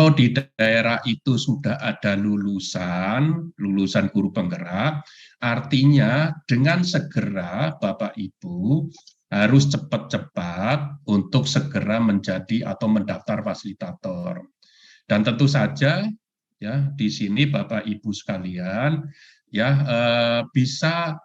Kalau di daerah itu sudah ada lulusan guru penggerak, artinya dengan segera Bapak Ibu harus cepat-cepat untuk segera menjadi atau mendaftar fasilitator. Dan tentu saja ya di sini Bapak Ibu sekalian ya bisa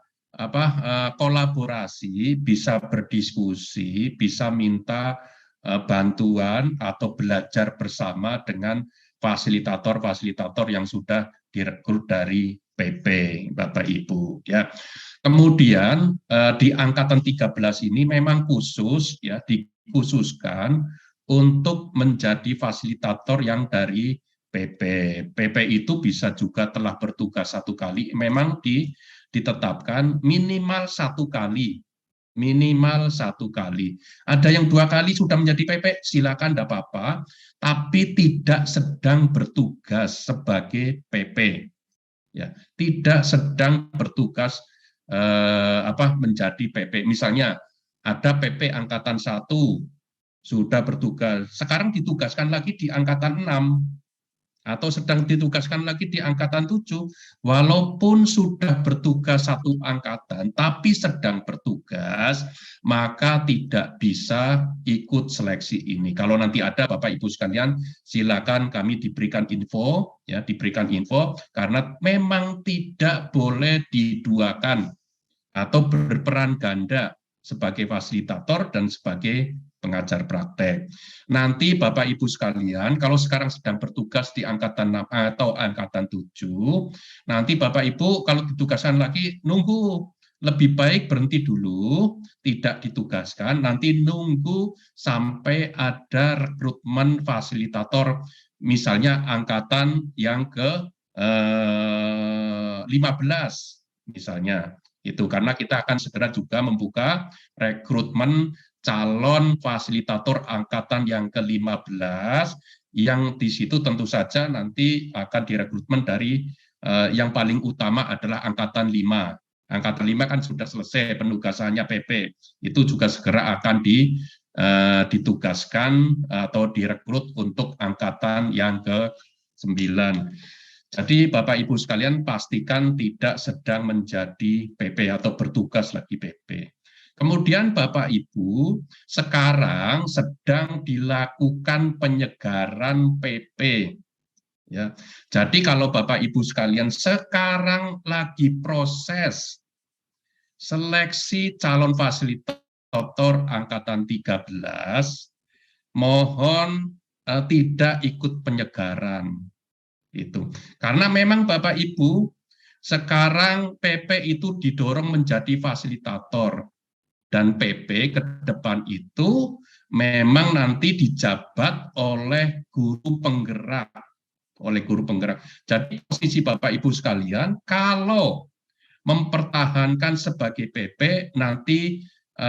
kolaborasi, bisa berdiskusi, bisa minta bantuan atau belajar bersama dengan fasilitator-fasilitator yang sudah direkrut dari PP, Bapak Ibu ya. Kemudian di angkatan 13 ini memang khusus ya dikhususkan untuk menjadi fasilitator yang dari PP. PP itu bisa juga telah bertugas 1 kali, memang ditetapkan minimal 1 kali, minimal 1 kali. Ada yang 2 kali sudah menjadi PP, silakan, tidak apa-apa, tapi tidak sedang bertugas sebagai PP, ya, tidak sedang bertugas menjadi PP. Misalnya ada PP angkatan 1 sudah bertugas, sekarang ditugaskan lagi di angkatan 6 atau sedang ditugaskan lagi di angkatan 7, walaupun sudah bertugas 1 angkatan, tapi sedang bertugas, maka tidak bisa ikut seleksi ini. Kalau nanti ada Bapak Ibu sekalian, silakan kami diberikan info, ya, diberikan info, karena memang tidak boleh diduakan atau berperan ganda sebagai fasilitator dan sebagai pengajar praktek. Nanti Bapak Ibu sekalian, kalau sekarang sedang bertugas di angkatan 6 atau angkatan 7, nanti Bapak Ibu kalau ditugaskan lagi nunggu, lebih baik berhenti dulu, tidak ditugaskan, nanti nunggu sampai ada rekrutmen fasilitator, misalnya angkatan yang ke 15 misalnya. Itu karena kita akan segera juga membuka rekrutmen calon fasilitator angkatan yang ke-15, yang di situ tentu saja nanti akan direkrutmen dari yang paling utama adalah angkatan 5. Angkatan 5 kan sudah selesai penugasannya PP, itu juga segera akan ditugaskan atau direkrut untuk angkatan yang ke-9. Jadi Bapak Ibu sekalian pastikan tidak sedang menjadi PP atau bertugas lagi PP. Kemudian Bapak Ibu sekarang sedang dilakukan penyegaran PP. Ya. Jadi kalau Bapak Ibu sekalian sekarang lagi proses seleksi calon fasilitator angkatan 13, mohon tidak ikut penyegaran. Itu karena memang Bapak Ibu sekarang PP itu didorong menjadi fasilitator, dan PP ke depan itu memang nanti dijabat oleh guru penggerak, Jadi posisi Bapak Ibu sekalian, kalau mempertahankan sebagai PP, nanti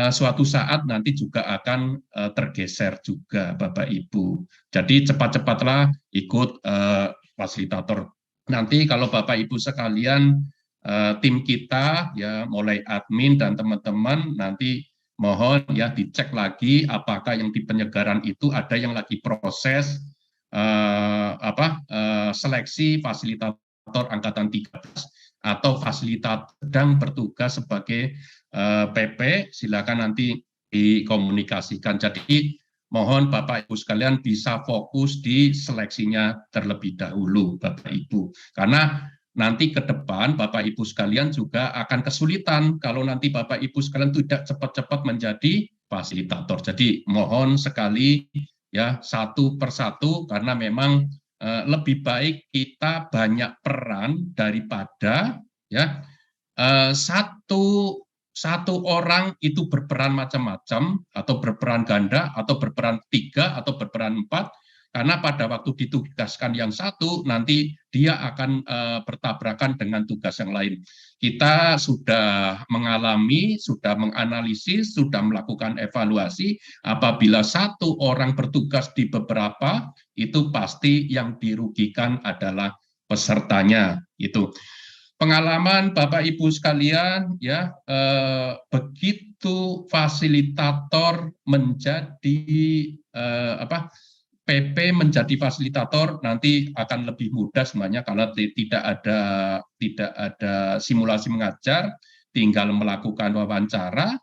suatu saat nanti juga akan tergeser juga Bapak Ibu. Jadi cepat-cepatlah ikut fasilitator. Nanti kalau Bapak Ibu sekalian, tim kita ya mulai admin dan teman-teman nanti mohon ya dicek lagi apakah yang di penyegaran itu ada yang lagi proses seleksi fasilitator angkatan 13 atau fasilitator sedang bertugas sebagai PP, silakan nanti dikomunikasikan. Jadi mohon Bapak Ibu sekalian bisa fokus di seleksinya terlebih dahulu Bapak Ibu. Karena nanti ke depan Bapak Ibu sekalian juga akan kesulitan kalau nanti Bapak Ibu sekalian tidak cepat-cepat menjadi fasilitator. Jadi mohon sekali ya satu persatu, karena memang lebih baik kita banyak peran daripada ya satu orang itu berperan macam-macam atau berperan ganda atau berperan 3 atau berperan 4, karena pada waktu ditugaskan yang satu nanti dia akan bertabrakan dengan tugas yang lain. Kita sudah mengalami, sudah menganalisis, sudah melakukan evaluasi, apabila satu orang bertugas di beberapa, itu pasti yang dirugikan adalah pesertanya. Itu pengalaman Bapak Ibu sekalian ya, begitu fasilitator menjadi PP menjadi fasilitator nanti akan lebih mudah sebenarnya karena tidak ada simulasi mengajar, tinggal melakukan wawancara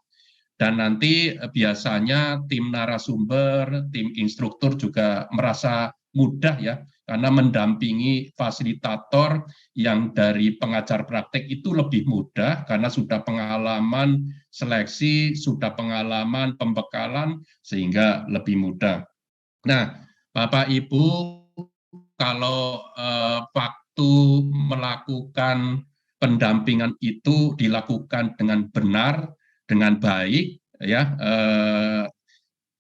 dan nanti biasanya tim narasumber, tim instruktur juga merasa mudah ya karena mendampingi fasilitator yang dari pengajar praktek itu lebih mudah karena sudah pengalaman seleksi, sudah pengalaman pembekalan sehingga lebih mudah. Nah, Bapak Ibu, kalau waktu melakukan pendampingan itu dilakukan dengan benar, dengan baik, ya.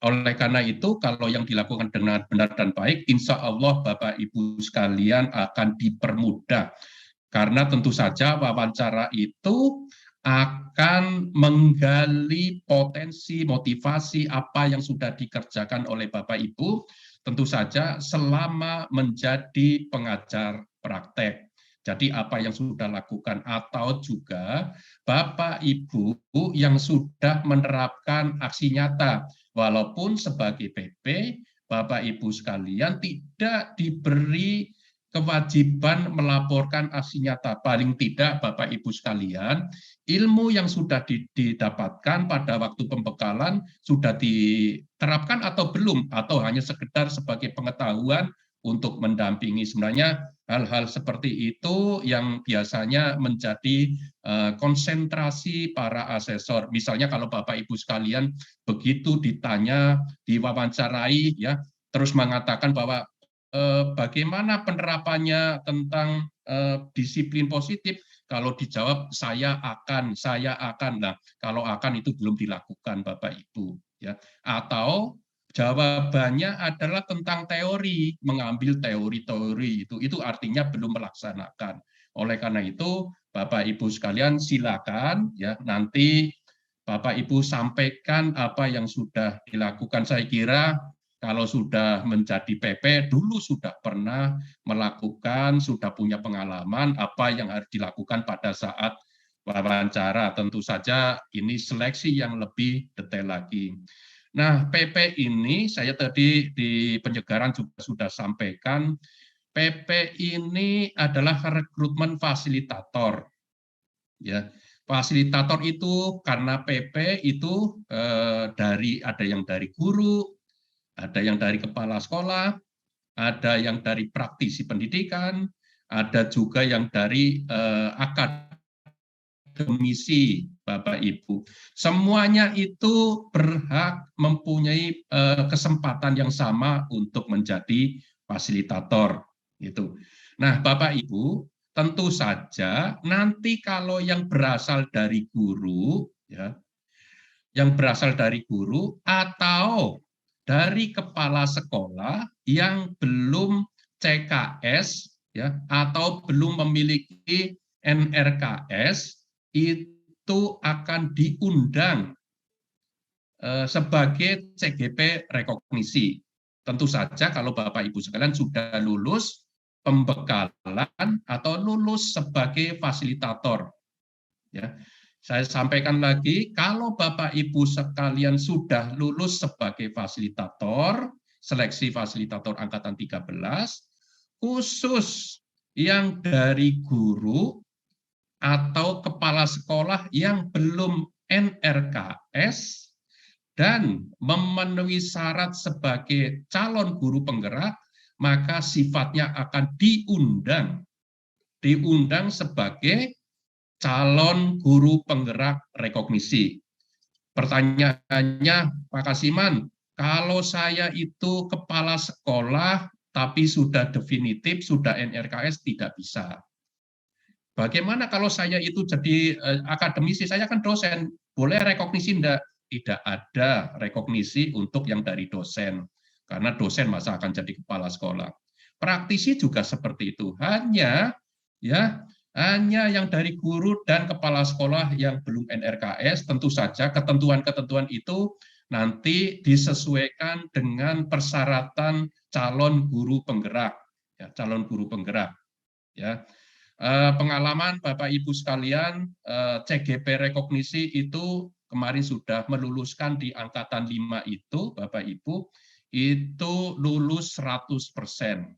Oleh karena itu, kalau yang dilakukan dengan benar dan baik, insya Allah Bapak Ibu sekalian akan dipermudah. Karena tentu saja wawancara itu akan menggali potensi, motivasi apa yang sudah dikerjakan oleh Bapak Ibu, tentu saja selama menjadi pengajar praktek. Jadi apa yang sudah lakukan atau juga Bapak Ibu yang sudah menerapkan aksi nyata, walaupun sebagai PP, Bapak Ibu sekalian tidak diberi kewajiban melaporkan aksi nyata. Paling tidak Bapak Ibu sekalian, ilmu yang sudah didapatkan pada waktu pembekalan sudah diterapkan atau belum, atau hanya sekedar sebagai pengetahuan untuk mendampingi. Sebenarnya hal-hal seperti itu yang biasanya menjadi konsentrasi para asesor. Misalnya kalau Bapak Ibu sekalian begitu ditanya, diwawancarai, ya, terus mengatakan bahwa bagaimana penerapannya tentang disiplin positif, kalau dijawab saya akan. Nah, kalau akan itu belum dilakukan Bapak Ibu, ya. Atau jawabannya adalah tentang teori, mengambil teori-teori itu artinya belum melaksanakan. Oleh karena itu, Bapak Ibu sekalian silakan ya nanti Bapak Ibu sampaikan apa yang sudah dilakukan. Saya kira kalau sudah menjadi PP dulu sudah pernah melakukan, sudah punya pengalaman apa yang harus dilakukan pada saat wawancara. Tentu saja ini seleksi yang lebih detail lagi. Nah, PP ini saya tadi di penyegaran juga sudah sampaikan, PP ini adalah rekrutmen fasilitator. Ya, fasilitator itu karena PP itu ada yang dari guru, ada yang dari kepala sekolah, ada yang dari praktisi pendidikan, ada juga yang dari akademisi, Bapak Ibu. Semuanya itu berhak mempunyai kesempatan yang sama untuk menjadi fasilitator. Gitu. Nah, Bapak Ibu, tentu saja nanti kalau yang berasal dari guru, ya, yang berasal dari guru atau dari kepala sekolah yang belum CKS, ya, atau belum memiliki NRKS, itu akan diundang sebagai CGP rekognisi. Tentu saja kalau Bapak Ibu sekalian sudah lulus pembekalan atau lulus sebagai fasilitator. Ya. Saya sampaikan lagi, kalau Bapak Ibu sekalian sudah lulus sebagai fasilitator, seleksi fasilitator angkatan 13, khusus yang dari guru atau kepala sekolah yang belum NRKS dan memenuhi syarat sebagai calon guru penggerak, maka sifatnya akan diundang sebagai calon guru penggerak rekognisi. Pertanyaannya, Pak Kasiman, kalau saya itu kepala sekolah tapi sudah definitif, sudah NRKS, tidak bisa. Bagaimana kalau saya itu jadi akademisi, saya kan dosen, boleh rekognisi enggak? Tidak ada rekognisi untuk yang dari dosen, karena dosen masa akan jadi kepala sekolah. Praktisi juga seperti itu, hanya yang dari guru dan kepala sekolah yang belum NRKS. Tentu saja ketentuan-ketentuan itu nanti disesuaikan dengan persyaratan calon guru penggerak, ya, calon guru penggerak, ya. Pengalaman Bapak Ibu sekalian, CGP rekognisi itu kemarin sudah meluluskan di angkatan 5 itu, Bapak Ibu, itu lulus 100%.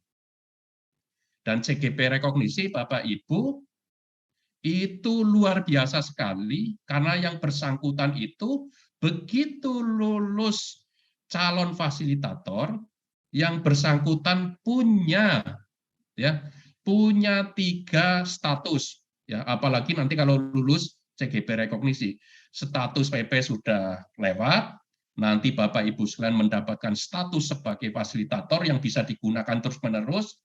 Dan CGP rekognisi Bapak Ibu itu luar biasa sekali karena yang bersangkutan itu begitu lulus calon fasilitator, yang bersangkutan punya 3 status, ya, apalagi nanti kalau lulus CGP rekognisi, status PP sudah lewat, nanti Bapak Ibu sekalian mendapatkan status sebagai fasilitator yang bisa digunakan terus-menerus.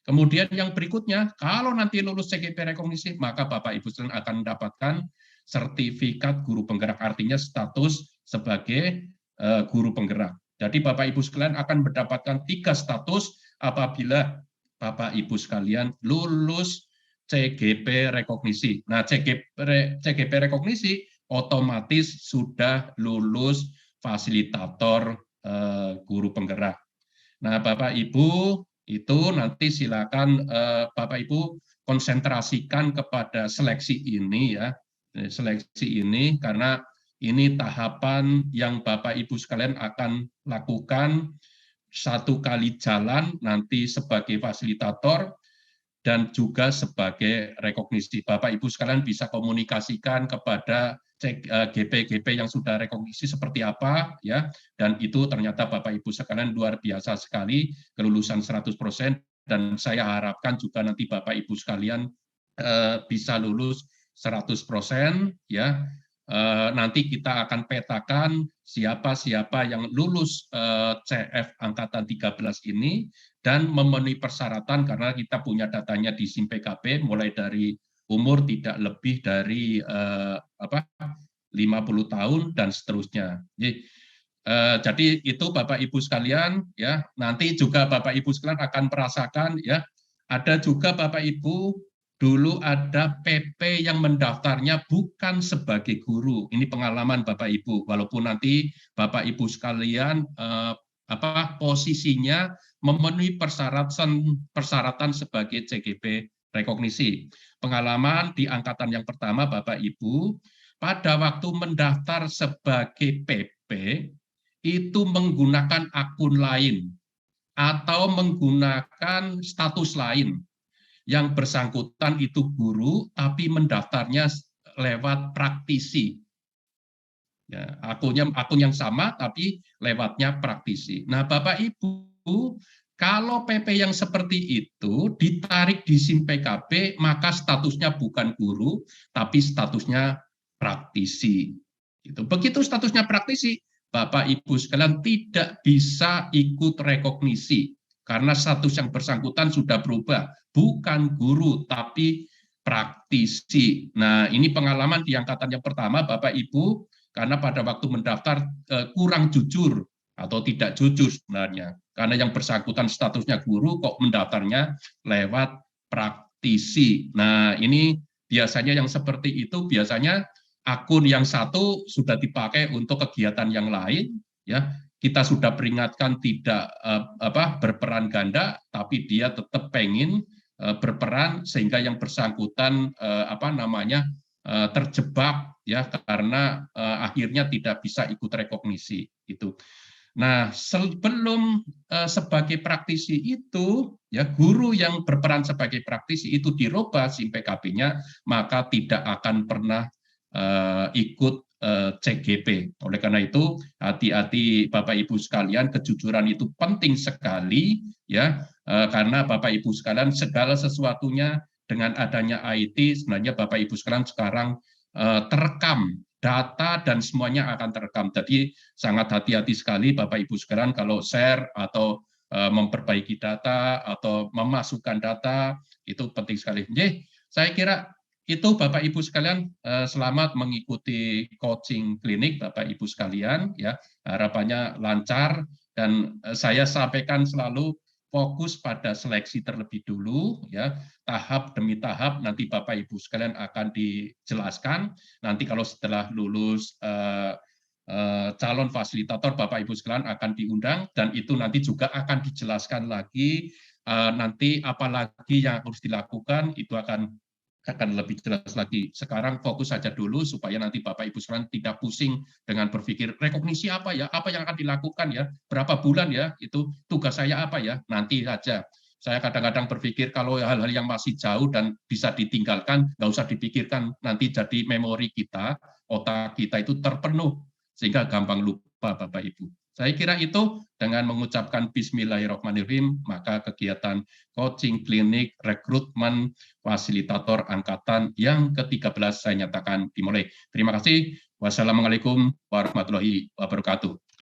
Kemudian yang berikutnya, kalau nanti lulus CGP rekognisi, maka Bapak Ibu sekalian akan mendapatkan sertifikat guru penggerak, artinya status sebagai guru penggerak. Jadi Bapak Ibu sekalian akan mendapatkan 3 status apabila Bapak Ibu sekalian lulus CGP rekognisi. Nah, CGP rekognisi otomatis sudah lulus fasilitator guru penggerak. Nah, Bapak Ibu itu nanti silakan Bapak Ibu konsentrasikan kepada seleksi ini, ya, seleksi ini, karena ini tahapan yang Bapak Ibu sekalian akan lakukan 1 kali jalan nanti sebagai fasilitator dan juga sebagai rekognisi. Bapak Ibu sekalian bisa komunikasikan kepada GP-GP yang sudah rekognisi seperti apa, ya, dan itu ternyata Bapak Ibu sekalian luar biasa sekali, kelulusan 100%, dan saya harapkan juga nanti Bapak Ibu sekalian bisa lulus 100%, ya. Nanti kita akan petakan siapa-siapa yang lulus CF angkatan 13 ini dan memenuhi persyaratan, karena kita punya datanya di SIM PKP mulai dari umur tidak lebih dari 50 tahun dan seterusnya. Jadi itu Bapak Ibu sekalian, ya. Nanti juga Bapak Ibu sekalian akan merasakan, ya. Ada juga Bapak Ibu dulu ada PP yang mendaftarnya bukan sebagai guru. Ini pengalaman Bapak Ibu. Walaupun nanti Bapak Ibu sekalian posisinya memenuhi persyaratan sebagai CGP rekognisi. Pengalaman di angkatan yang pertama Bapak Ibu, pada waktu mendaftar sebagai PP itu menggunakan akun lain atau menggunakan status lain. Yang bersangkutan itu guru, tapi mendaftarnya lewat praktisi. Ya, akun yang sama, tapi lewatnya praktisi. Nah, Bapak Ibu, kalau PP yang seperti itu ditarik di SIM PKP, maka statusnya bukan guru, tapi statusnya praktisi. Begitu statusnya praktisi, Bapak Ibu sekalian tidak bisa ikut rekognisi, karena status yang bersangkutan sudah berubah, bukan guru, tapi praktisi. Nah, ini pengalaman di angkatan yang pertama, Bapak Ibu, karena pada waktu mendaftar kurang jujur atau tidak jujur sebenarnya. Karena yang bersangkutan statusnya guru, kok mendaftarnya lewat praktisi. Nah, ini biasanya yang seperti itu, biasanya akun yang satu sudah dipakai untuk kegiatan yang lain, ya. Kita sudah peringatkan tidak berperan ganda, tapi dia tetap pengen berperan, sehingga yang bersangkutan terjebak, ya, karena akhirnya tidak bisa ikut rekognisi itu. Nah, sebelum sebagai praktisi itu, ya, guru yang berperan sebagai praktisi itu dirubah SIM PKP-nya, maka tidak akan pernah ikut CGP. Oleh karena itu, hati-hati Bapak Ibu sekalian, kejujuran itu penting sekali, ya, karena Bapak Ibu sekalian segala sesuatunya dengan adanya IT, sebenarnya Bapak Ibu sekalian sekarang terekam data dan semuanya akan terekam. Jadi sangat hati-hati sekali Bapak Ibu sekalian kalau share atau memperbaiki data atau memasukkan data, itu penting sekali. Jadi saya kira itu Bapak Ibu sekalian, selamat mengikuti coaching klinik Bapak Ibu sekalian, ya. Harapannya lancar, dan saya sampaikan selalu fokus pada seleksi terlebih dulu, ya. Tahap demi tahap nanti Bapak Ibu sekalian akan dijelaskan. Nanti kalau setelah lulus calon fasilitator, Bapak Ibu sekalian akan diundang, dan itu nanti juga akan dijelaskan lagi nanti apalagi yang harus dilakukan, itu akan akan lebih jelas lagi. Sekarang fokus saja dulu supaya nanti Bapak Ibu sekalian tidak pusing dengan berpikir rekognisi apa ya, apa yang akan dilakukan ya, berapa bulan ya, itu tugas saya apa ya, nanti saja. Saya kadang-kadang berpikir kalau hal-hal yang masih jauh dan bisa ditinggalkan, nggak usah dipikirkan, nanti jadi memori kita, otak kita itu terpenuh, sehingga gampang lupa Bapak Ibu. Saya kira itu dengan mengucapkan Bismillahirrahmanirrahim, maka kegiatan coaching, klinik, rekrutmen, fasilitator angkatan yang ke-13 saya nyatakan dimulai. Terima kasih. Wassalamualaikum warahmatullahi wabarakatuh.